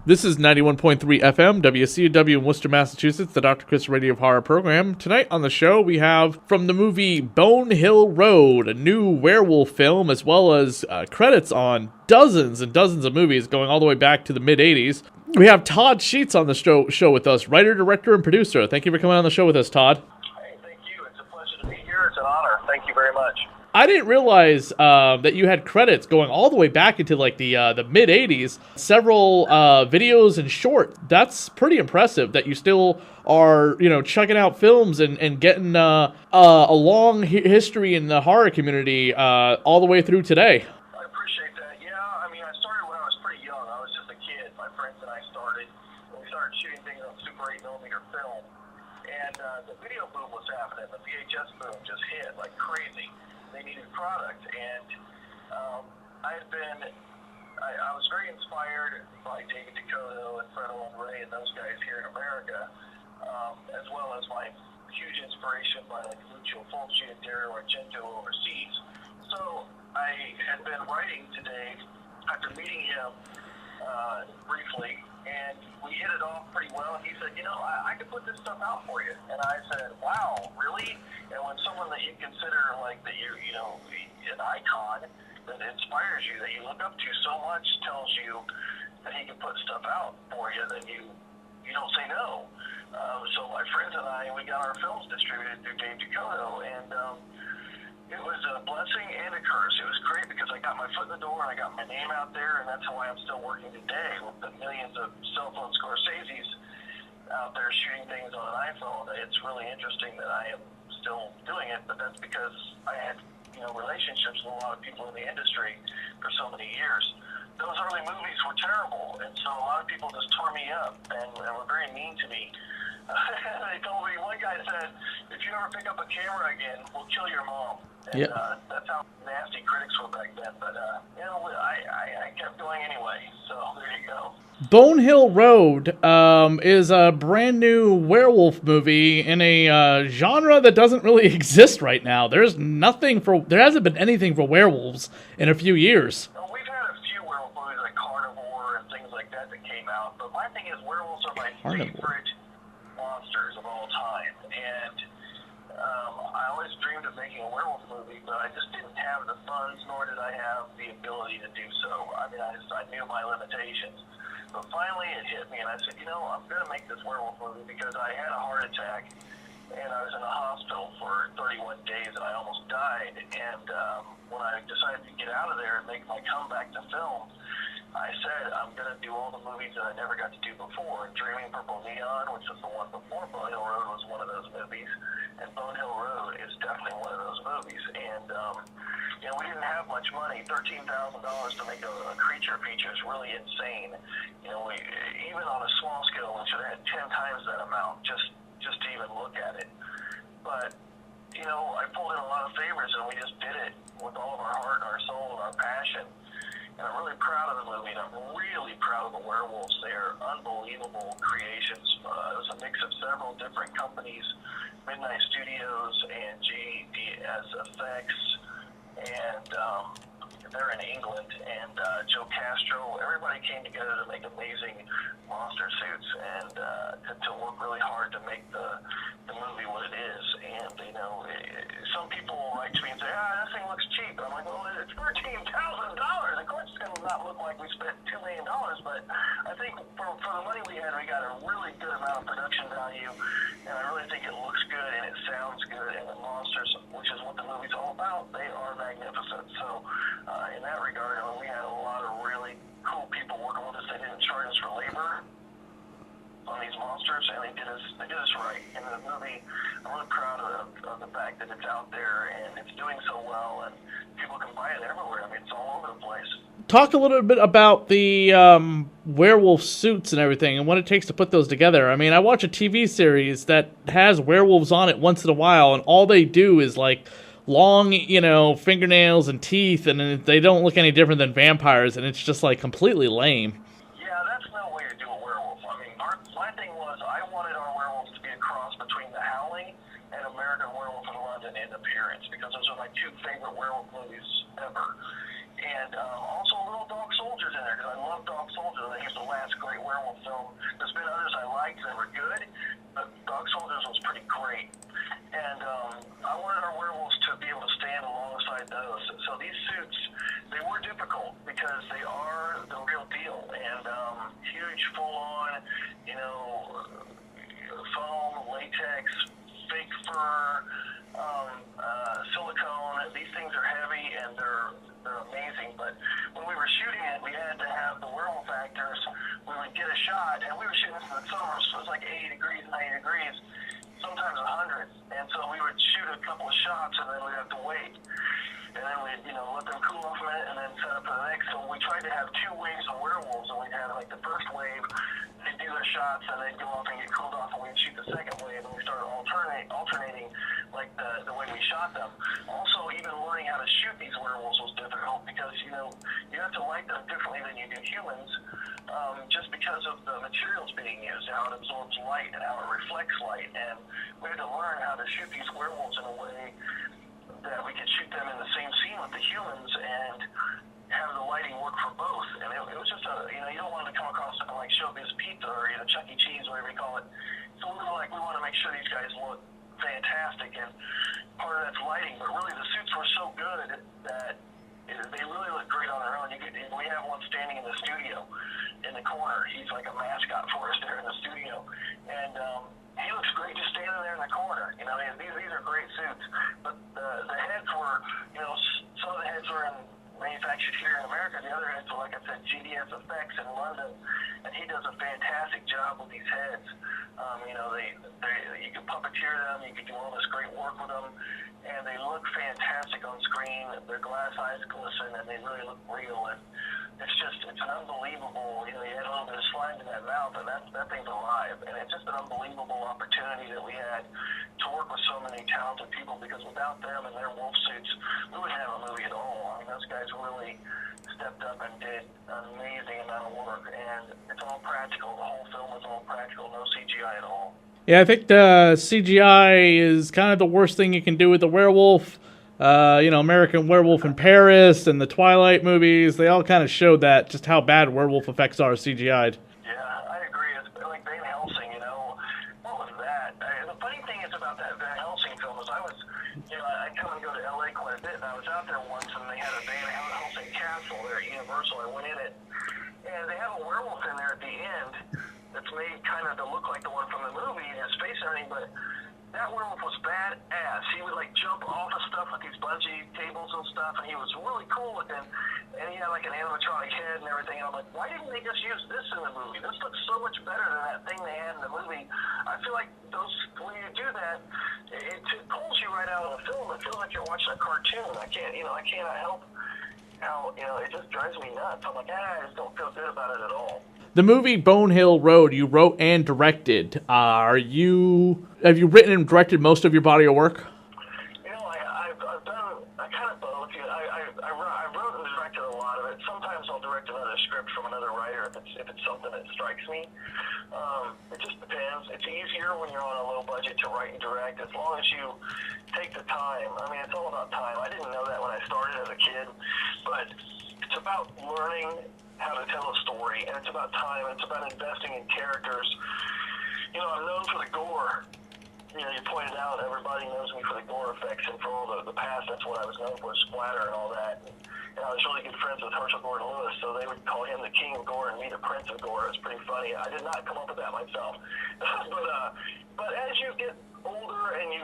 This is 91.3 FM, WCW in Worcester, Massachusetts, the Dr. Chris Radio of Horror program. Tonight on the show, we have from the movie Bone Hill Road, a new werewolf film, as well as credits on dozens and dozens of movies going all the way back to the mid-'80s. We have Todd Sheets on the show with us, writer, director, and producer. Thank you for coming on the show with us, Todd. Hey, thank you. It's a pleasure to be here. It's an honor. Thank you very much. I didn't realize that you had credits going all the way back into like the mid '80s. Several videos and short. That's pretty impressive that you still are checking out films and getting a long history in the horror community all the way through today. I appreciate that. Yeah, I mean, I started when I was pretty young. I was just a kid. My friends and I started. We started shooting things on Super 8mm film, and the video boom was happening. The VHS boom just hit like crazy. They needed product, and I was very inspired by David Dakota and Fred Owen Ray and those guys here in America, as well as my huge inspiration by like Lucio Fulci and Dario Argento overseas. So I had been writing to Dave after meeting him briefly, and we hit it off pretty well. And he said, I could put this stuff out for you. And I said, wow, really? And when someone that you consider like that an icon that inspires you, that you look up to so much, tells you that he can put stuff out for you, then you don't say no. So my friends and I, we got our films distributed through Dave Dakota, and it was a blessing and a curse. It was great because I got my foot in the door and I got my name out there, and that's why I'm still working today with the millions of cell phone Scorseses out there shooting things on an iPhone. It's really interesting that I am still doing it, but that's because I had relationships with a lot of people in the industry for so many years. Those early movies were terrible, and so a lot of people just tore me up and were very mean to me. They told me, one guy said, if you ever pick up a camera again, we'll kill your mom. And that's how nasty critics were back then. But, I kept going anyway, so there you go. Bone Hill Road is a brand new werewolf movie in a genre that doesn't really exist right now. There hasn't been anything for werewolves in a few years. Well, we've had a few werewolf movies like Carnivore and things like that came out, but my thing is werewolves are my favorite monsters of all time, and I always dreamed of making a werewolf movie, but I just didn't have the funds, nor did I have the ability to do so. I mean, I knew my limitations. But finally it hit me, and I said, I'm going to make this werewolf movie because I had a heart attack, and I was in a hospital for 31 days, and I almost died. And when I decided to get out of there and make my comeback to film, I said, I'm going to do all the movies that I never got to do before. Dreaming Purple Neon, which was the one before Bone Hill Road, was one of those movies, and Bone Hill Road is definitely one of those movies. And we didn't have much money. $13,000 to make a creature feature is really insane. Even on a small scale, we should have had 10 times that amount just to even look at it. But I pulled in a lot of favors, and we just did it with all of our heart, our soul, and our passion. And I'm really proud of the movie, and I'm really proud of the werewolves. They are unbelievable creations. It was a mix of several different companies, Midnight Studios and GDS Effects, and they're in England, and Joe Castro. Everybody came together to make amazing monster suits and to work really hard to make the movie what it is. And some people will write to me and say, this thing looks cheap. And I'm like, well, it's $13,000. Of course it's going to not look like we spent $2 million, but I think for the money we had, we got a really good amount of production value, and I really think it looks good and it sounds good, and the monsters, which is what the movie's all about, they are magnificent. So in that regard, we had a lot of really cool people working with us. They didn't charge us for labor on these monsters, and they did us right. And the movie, I'm really proud of the fact that it's out there and it's doing so well, and people can buy it everywhere. I mean, it's all over the place. Talk a little bit about the werewolf suits and everything and what it takes to put those together. I mean, I watch a TV series that has werewolves on it once in a while, and all they do is like long, fingernails and teeth, and they don't look any different than vampires, and it's just like completely lame. Yeah, that's no way to do a werewolf. I mean, my thing was I wanted our werewolves to be a cross between The Howling and American Werewolf in London in appearance, because those are my two favorite werewolf movies ever. And also Little Dog Soldiers in there, because I love Dog Soldiers. I think it's the last great werewolf film. There's been others I liked that were good, but Dog Soldiers was pretty great. And I wanted our werewolves to be able to stand alongside those. So these suits, they were difficult because they are the real deal. And huge, full-on, foam, latex, fake fur, silicone. These things are heavy and they're amazing. But when we were shooting it, we had to have the werewolf actors. We would get a shot, and we were shooting this in the summer, so it was like 80 degrees, 90 degrees, sometimes 100. And so we would shoot a couple of shots, and then we'd have to wait. And then we'd, let them cool off a minute, and then set up for the next. So we tried to have 2 waves of werewolves, and we'd have like the first wave, they'd do their shots, and they'd go off and get cooled off, and we'd shoot the second wave, and we started alternating like the way we shot them. Also, even learning how to shoot these werewolves was difficult because, you have to light them differently than you do humans, just because of the materials being used, how it absorbs light and how it reflects light. And we had to learn how to shoot these werewolves in a way that we could shoot them in the same scene with the humans and have the lighting work for both. And it was just you don't want to come across something like Showbiz Pizza or, Chuck E. Cheese, whatever you call it. So we want to make sure these guys look fantastic, and part of that's lighting. But really, the suits were so good that they really look great on their own. We have one standing in the studio in the corner. He's like a mascot for us there in the studio. And he looks great just standing there in the corner. These are great suits. But the heads were, some of the heads were manufactured here in America. The other heads were, like I said, GDS Effects in London. And he does a fantastic job with these heads. You can puppeteer them. You can do all this great work with them. And they look fantastic on screen. Their glass eyes glisten, and they really look real. And it's an unbelievable, you had a little bit of slime in that mouth, and that thing's alive. And it's just an unbelievable opportunity that we had to work with so many talented people, because without them and their wolf suits, we wouldn't have a movie at all. I mean, those guys really stepped up and did an amazing amount of work, and it's all practical. The whole film is all practical, no CGI at all. Yeah, I think the CGI is kind of the worst thing you can do with the werewolf. American Werewolf in Paris and the Twilight movies, they all kind of showed that, just how bad werewolf effects are CGI'd. Yeah, I agree. It's like Van Helsing, what was that? The funny thing is about that Van Helsing film is I come and go to LA quite a bit, and I was out there once, and they had a Van Helsing castle there at Universal. I went in it, and they have a werewolf in there at the end that's made kind of to look like the one from the movie, and his face and everything, but that werewolf was badass. He would jump off of stuff with these bungee cables and stuff, and he was really cool looking. And he had an animatronic head and everything. And I'm like, why didn't they just use this in the movie? This looks so much better than that thing they had in the movie. I feel like when you do that, it pulls you right out of the film. It feels like you're watching a cartoon. I cannot help how it just drives me nuts. I'm like, I just don't feel good about it at all. The movie Bone Hill Road, you wrote and directed. Have you written and directed most of your body of work? I've done kind of both. I wrote and directed a lot of it. Sometimes I'll direct another script from another writer if it's something that strikes me. It just depends. It's easier when you're on a low budget to write and direct, as long as you take the time. I mean, it's all about time. I didn't know that when I started as a kid, but it's about learning how to tell a story, and it's about time, and it's about investing in characters. I'm known for the gore. You pointed out everybody knows me for the gore effects, and for all the past, that's what I was known for, splatter and all that. And I was really good friends with Herschel Gordon Lewis, so they would call him the king of gore and me the prince of gore. It's pretty funny. I did not come up with that myself. But as you get older and you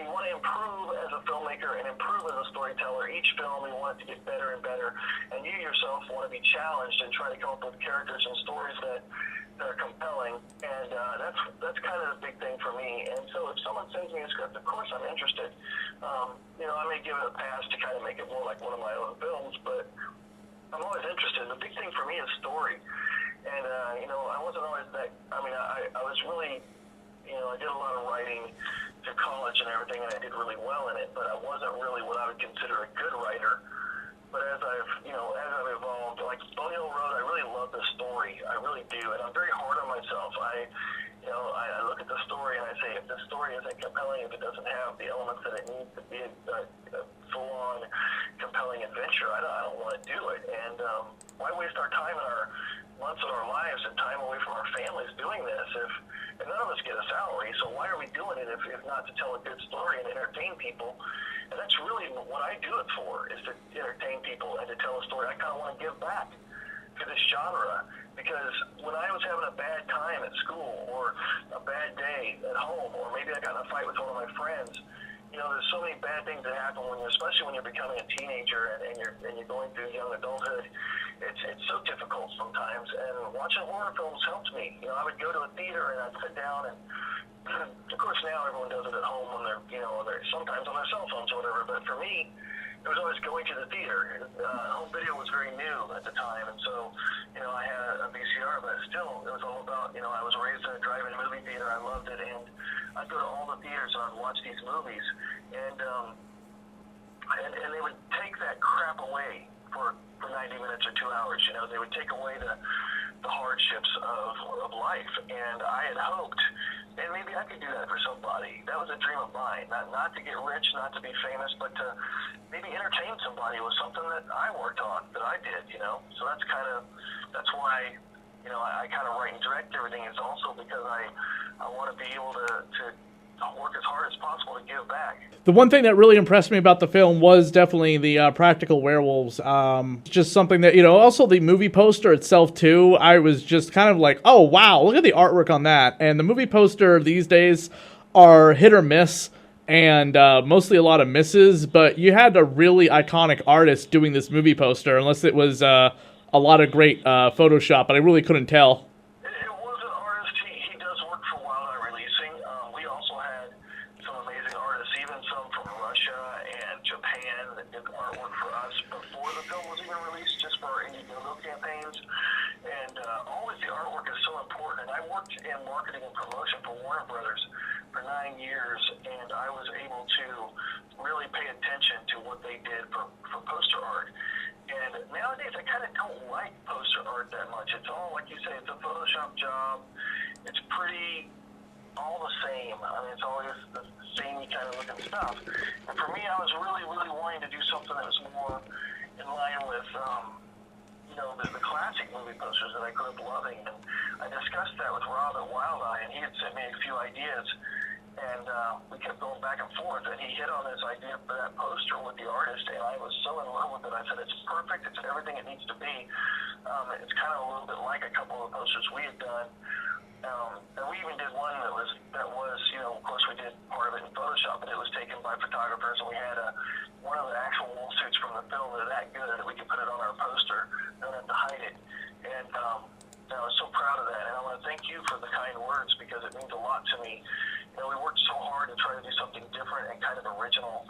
want to improve as a filmmaker and improve as a storyteller, each film you want it to get better and better, and you yourself want to be challenged and try to come up with characters and stories that are compelling, and that's kind of the big thing for me. And so if someone sends me a script, of course I'm interested. I may give it a pass to kind of make it more like one of my own films, but I'm always interested. The big thing for me is story, and I wasn't always that. I mean, I was really, I did a lot of writing through college and everything, and I did really well in it, but I wasn't really what I would consider a good writer. But as I've evolved, like Bone Hill Road, I really love the story. I really do, and I'm very hard on myself. I look at the story and I say, if the story isn't compelling, if it doesn't have the elements that it needs to be full-on compelling adventure. I don't want to do it. And why waste our time and our months of our lives and time away from our families doing this if none of us get a salary? So why are we doing it if not to tell a good story and entertain people? And that's really what I do it for, is to entertain people and to tell a story. I kind of want to give back to this genre, because when I was having a bad time at school or a bad day at home, or maybe I got in a fight with one of my friends, you know, there's so many bad things that happen when especially when you're becoming a teenager and you're going through young adulthood. It's so difficult sometimes, and watching horror films helped me. You know, I would go to a theater and I'd sit down, and of course now everyone does it at home when they're, you know, they're sometimes on their cell phones or whatever, but for me, it was always going to the theater. Home video was very new at the time, and so, you know, I had a VCR, but still, it was all about, you know, I was raised in a drive-in movie theater. I loved it, and I'd go to all the theaters and I'd watch these movies, and they would take that crap away for 90 minutes or 2 hours. You know, they would take away the hardships of life, and I had hoped, and maybe I could do that for somebody. That was a dream of mine, not to get rich, not to be famous, but to maybe entertain somebody with something that I worked on, that I did, you know. So that's why, you know, I kind of write and direct everything, is also because I want to be able to work as hard as possible to give back. The one thing that really impressed me about the film was definitely the practical werewolves. Just something that, you know, also the movie poster itself too, I was just kind of like, oh wow, look at the artwork on that. And the movie poster these days are hit or miss, and mostly a lot of misses, but you had a really iconic artist doing this movie poster, unless it was a lot of great Photoshop, but I really couldn't tell. It was an artist. He does work for Wild Eye Releasing. We also had some amazing artists, even some from Russia and Japan, that did artwork for us before the film was even released, just for our Indiegogo campaigns. And always the artwork is so important. And I worked in marketing and promotion for Warner Brothers for 9 years, and I was able to really pay attention to what they did for poster art. And nowadays, I kind of don't like poster art that much. It's all, like you say, it's a Photoshop job. It's pretty all the same. I mean, it's always the samey kind of looking stuff. And for me, I was really, really wanting to do something that was more in line with, you know, the classic movie posters that I grew up loving. And I discussed that with Rob at Wild Eye, and he had sent me a few ideas. And we kept going back and forth, and he hit on this idea for that poster with the artist, and I was so in love with it. I said, it's perfect, it's everything it needs to be. It's kind of a little bit like a couple of posters we had done. And we even did one that was, you know, of course we did part of it in Photoshop, but it was taken by photographers, and we had one of the actual wolf suits from the film that are that good that we could put it on our poster, don't have to hide it. And I was so proud of that, and I want to thank you for the kind words, because it means a lot to me. You know, we worked so hard to try to do something different and kind of original.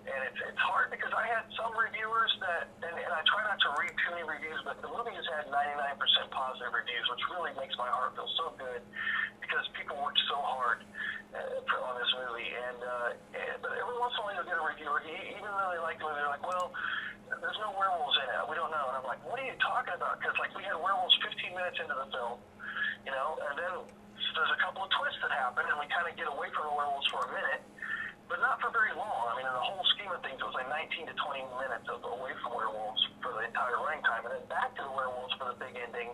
And it's hard because I had some reviewers that, and I try not to read too many reviews, but the movie has had 99% positive reviews, which really makes my heart feel so good, because people worked so hard on this movie. But every once in a while you'll get a reviewer, even though they like the movie, they're like, well, there's no werewolves in it. We don't know. And I'm like, what are you talking about? Because, like, we had werewolves 15 minutes into the film, you know, and then there's a couple of twists that happen, and we kind of get away from the werewolves for a minute, but not for very long. I mean, in the whole scheme of things, it was like 19 to 20 minutes away from werewolves for the entire running time, and then back to the werewolves for the big ending.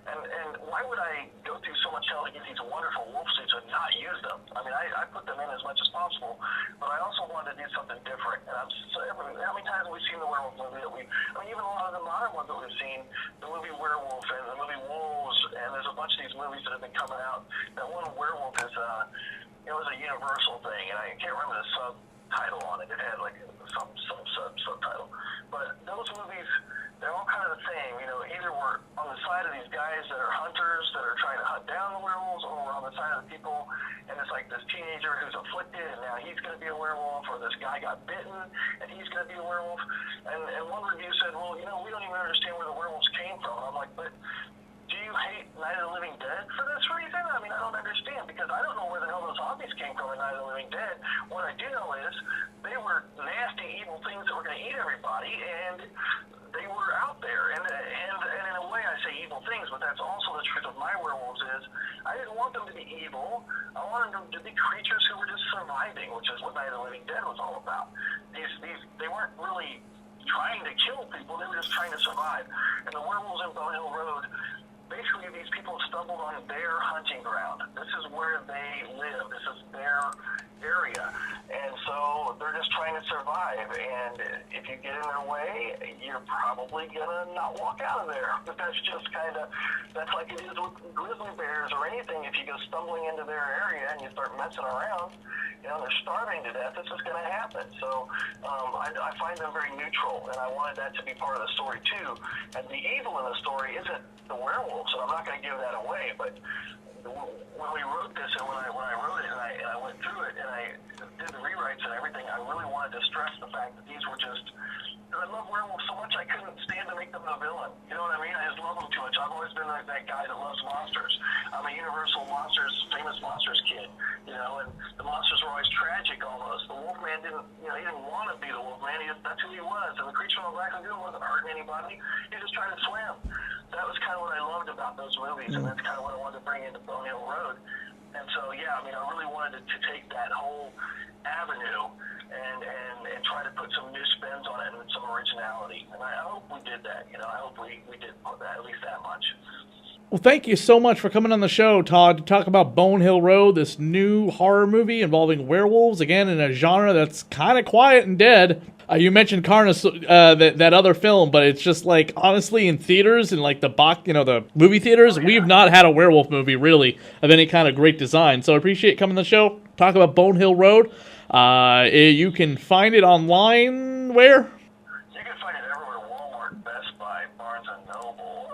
And why would I go through so much hell to get these wonderful wolf suits and not use them? I mean, I put them in as much as possible, but I also wanted to do something different. And how many times have we seen the werewolf movie even a lot of the modern ones that we've seen, the movie Werewolf and the movie Wolves, and there's a bunch of these movies that have been coming out. That one Werewolf is, it was a Universal thing, and I can't remember the subtitle on it. It had like some subtitle. But those movies, they're all kind of the same. You know, either we're on the side of these guys that are hunters that are trying to hunt down the werewolves, or we're on the side of the people, and it's like this teenager who's afflicted, and now he's going to be a werewolf, or this guy got bitten, and he's going to be a werewolf. And one review said, well, you know, we don't even understand where the werewolves came from. And I'm like, but do you hate Night of the Living Dead for this reason? I mean, I don't understand, because I don't know where the hell those zombies came from in Night of the Living Dead. What I do know is they were nasty, evil things that were going to eat everybody, and they were out there. And in a way, I say evil things, but that's also the truth of my werewolves is I didn't want them to be evil. I wanted them to be creatures who were just surviving, which is what Night of the Living Dead was all about. They weren't really trying to kill people, they were just trying to survive. And the werewolves in Bone Hill Road, basically these people stumbled on their hunting ground. This is where they live. This is their area. And so they're just trying to survive. And if you get in their way, you're probably going to not walk out of there. But that's just that's like it is with grizzly bears or anything. If you go stumbling into their area and you start messing around, they're starving to death. It's just going to happen. So I find them very neutral, and I wanted that to be part of the story too. And the evil in the story isn't the werewolf, so I'm not going to give that away. But when we wrote this, and when I wrote it, and I went through it, and I did the rewrites and everything, I really wanted to stress the fact that these were just. I love werewolves so much I couldn't stand to make them a villain. You know what I mean? I just love them too much. I've always been that guy that loves monsters. I'm a Universal Monsters, famous monsters kid. And the monsters were always tragic almost. The Wolfman didn't, he didn't want to be the Wolfman. That's who he was. And the creature on the Black Lagoon wasn't hurting anybody. He was just trying to swim. That was kind of what I loved about those movies, and that's kind of what I wanted to bring into Bone Hill Road. And so, I really wanted to take that whole avenue and try to put some new spins on it and some originality. And I hope we did that. I hope we did put that, at least that much. Well, thank you so much for coming on the show, Todd, to talk about Bone Hill Road, this new horror movie involving werewolves, again, in a genre that's kind of quiet and dead. You mentioned that other film, but it's just like, honestly, in theaters and like the movie theaters, we've not had a werewolf movie, really, of any kind of great design. So I appreciate coming on the show, talk about Bone Hill Road. You can find it online where? You can find it everywhere. Walmart, Best Buy, Barnes & Noble,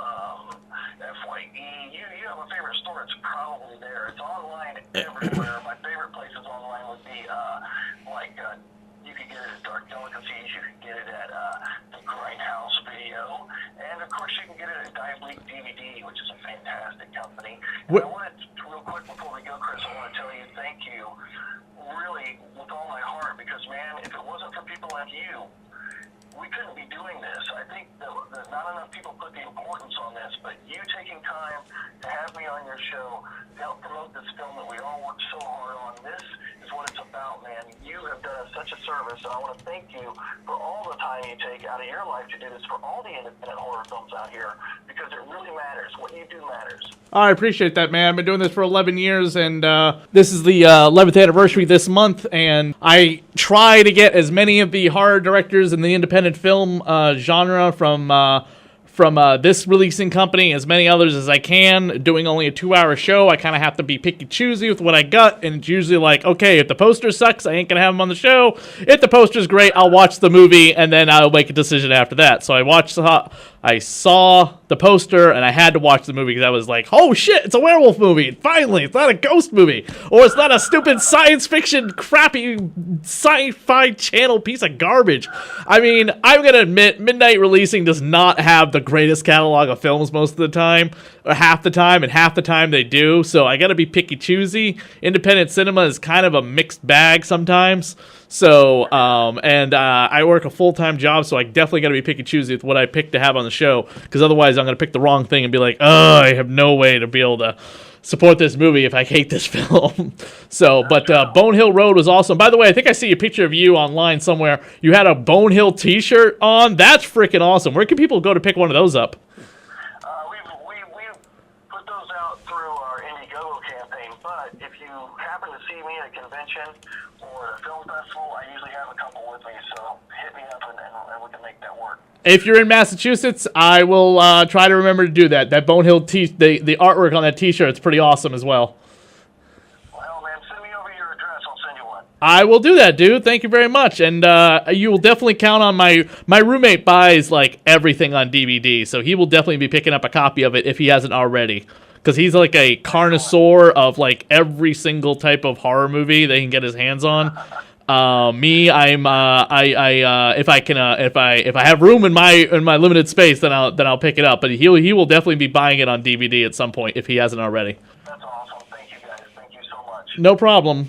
FYE. You have a favorite store, it's probably there. It's online everywhere. My favorite places online would be you can get it at Dark Delicacies, you can get it at the Grindhouse Video, and of course you can get it at Diabolique DVD, which is a fantastic company. And I wanted to, real quick before we go, Chris, I want to tell you thank you really with all my heart, because man, if it wasn't for people like you, we couldn't be doing this. I think that not enough people put the importance on this, but you taking time to have me on your show to help promote this film that we all worked so hard on. This is what it's about, man. You have done us such a service, and I want to thank you for all the time you take out of your life to do this for all the independent horror films out here, because it really matters. What you do matters. I appreciate that, man. I've been doing this for 11 years, and this is the 11th anniversary this month, and I try to get as many of the horror directors in the independent film genre from this releasing company, as many others as I can. Doing only a 2-hour show, I kind of have to be picky choosy with what I got, and it's usually like, okay, if the poster sucks, I ain't gonna have them on the show. If the poster's great, I'll watch the movie, and then I'll make a decision after that. So I saw the poster, and I had to watch the movie, because I was like, oh shit, it's a werewolf movie! Finally, it's not a ghost movie! Or it's not a stupid science fiction, crappy, sci-fi channel piece of garbage. I mean, I'm gonna admit, Midnight Releasing does not have the greatest catalog of films most of the time, or half the time, and half the time they do, so I gotta be picky choosy. Independent cinema is kind of a mixed bag sometimes. So, I work a full-time job, so I definitely got to be picky choosy with what I pick to have on the show, because otherwise I'm going to pick the wrong thing and be like, oh, I have no way to be able to support this movie if I hate this film. So, but Bone Hill Road was awesome. By the way, I think I see a picture of you online somewhere. You had a Bone Hill t-shirt on. That's freaking awesome. Where can people go to pick one of those up? We put those out through our Indiegogo campaign, but if you happen to see me at a convention or a film festival, I usually have a couple with me, so hit me up and we can make that work. If you're in Massachusetts, I will try to remember to do that. That Bone Hill the artwork on that t-shirt is pretty awesome as well. Well, man, send me over your address. I'll send you one. I will do that, dude. Thank you very much. And you will definitely count on my roommate buys like everything on DVD, so he will definitely be picking up a copy of it if he hasn't already. Because he's like a connoisseur of like every single type of horror movie that he can get his hands on. Me, if I have room in my limited space, then I'll pick it up. But he will definitely be buying it on DVD at some point if he hasn't already. That's awesome. Thank you guys. Thank you so much. No problem.